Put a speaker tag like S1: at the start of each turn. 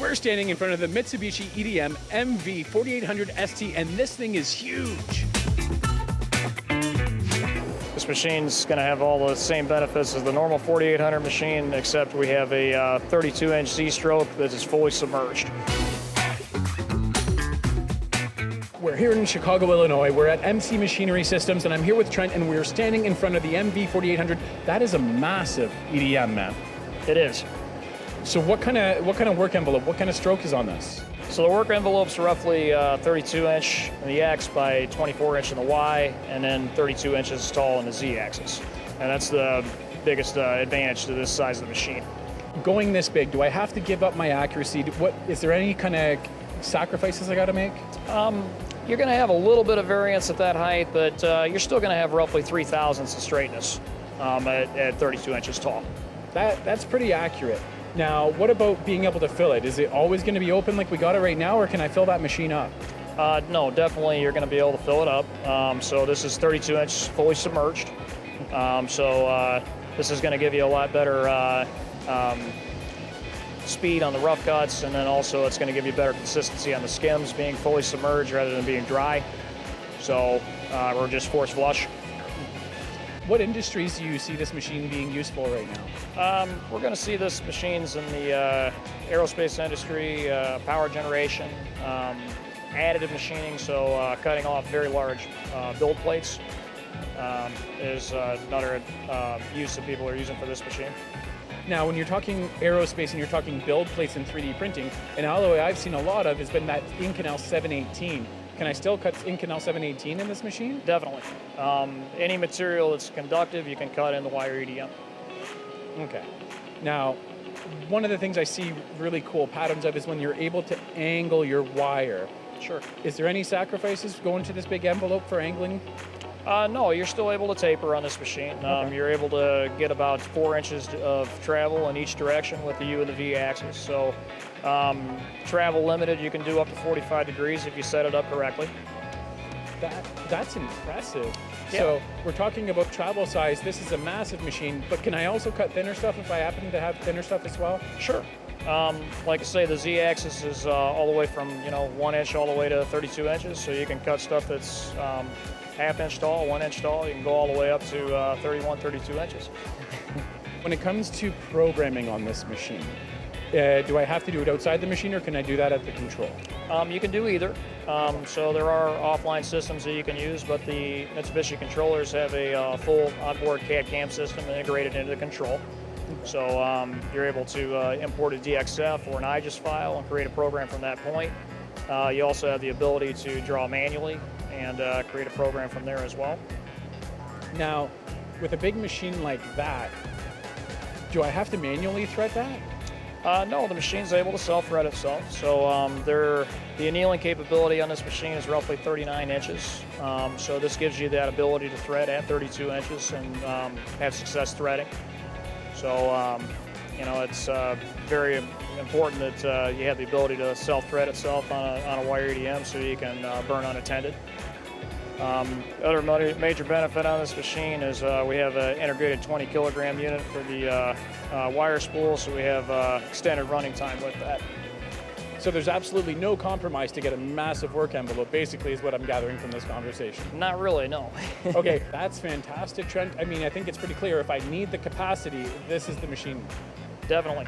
S1: We're standing in front of the Mitsubishi EDM MV4800-ST, and this thing is huge.
S2: This machine's going to have all the same benefits as the normal 4800 machine, except we have a 32-inch Z-stroke that is fully submerged.
S1: We're here in Chicago, Illinois. We're at MC Machinery Systems, and I'm here with Trent, and we're standing in front of the MV4800. That is a massive EDM, man.
S2: It is.
S1: So what kind of work envelope, what kind of stroke is on this?
S2: So the work envelope's roughly 32-inch in the X by 24-inch in the Y, and then 32 inches tall in the Z axis. And that's the biggest advantage to this size of the machine.
S1: Going this big, do I have to give up my accuracy? Is there any kind of sacrifices I got to make?
S2: You're going to have a little bit of variance at that height, but you're still going to have roughly 3/1000 of straightness at 32 inches tall.
S1: That's pretty accurate. Now, what about being able to fill it? Is it always going to be open like we got it right now, or can I fill that machine up?
S2: No, definitely you're going to be able to fill it up. So this is 32-inch fully submerged. This is going to give you a lot better speed on the rough cuts, and then also it's going to give you better consistency on the skims being fully submerged rather than being dry. So we're just force flush.
S1: What industries do you see this machine being useful right now?
S2: We're going to see this machines in the aerospace industry, power generation, additive machining, so cutting off very large build plates is another use that people are using for this machine.
S1: Now, when you're talking aerospace and you're talking build plates and 3D printing, an alloy I've seen a lot of has been that Inconel 718. Can I still cut Inconel 718 in this machine?
S2: Definitely. Any material that's conductive, you can cut in the wire EDM.
S1: Okay. Now, one of the things I see really cool patterns of is when you're able to angle your wire.
S2: Sure.
S1: Is there any sacrifices going to this big envelope for angling?
S2: No, you're still able to taper on this machine.
S1: Okay.
S2: You're able to get about 4 inches of travel in each direction with the U and the V axis. So travel limited, you can do up to 45 degrees if you set it up correctly.
S1: That's impressive.
S2: Yeah.
S1: So we're talking about travel size. This is a massive machine, but can I also cut thinner stuff if I happen to have thinner stuff as well?
S2: Sure. Like I say, the Z axis is all the way from 1 inch all the way to 32 inches. So you can cut stuff that's ½ inch tall, 1 inch tall. You can go all the way up to 31, 32 inches.
S1: When it comes to programming on this machine, do I have to do it outside the machine, or can I do that at the control?
S2: You can do either. So there are offline systems that you can use, but the Mitsubishi controllers have a full onboard CAD/CAM system integrated into the control. So you're able to import a DXF or an IGES file and create a program from that point. You also have the ability to draw manually and create a program from there as well.
S1: Now, with a big machine like that, do I have to manually thread that?
S2: No, the machine's able to self-thread itself. So the annealing capability on this machine is roughly 39 inches. So this gives you that ability to thread at 32 inches and have success threading. So, it's very important that you have the ability to self-thread itself on a wire EDM so you can burn unattended. Other major benefit on this machine is we have an integrated 20 kilogram unit for the wire spool, so we have extended running time with that.
S1: So there's absolutely no compromise to get a massive work envelope, basically, is what I'm gathering from this conversation.
S2: Not really, no.
S1: Okay, that's fantastic, Trent. I mean, I think it's pretty clear. If I need the capacity, this is the machine.
S2: Definitely.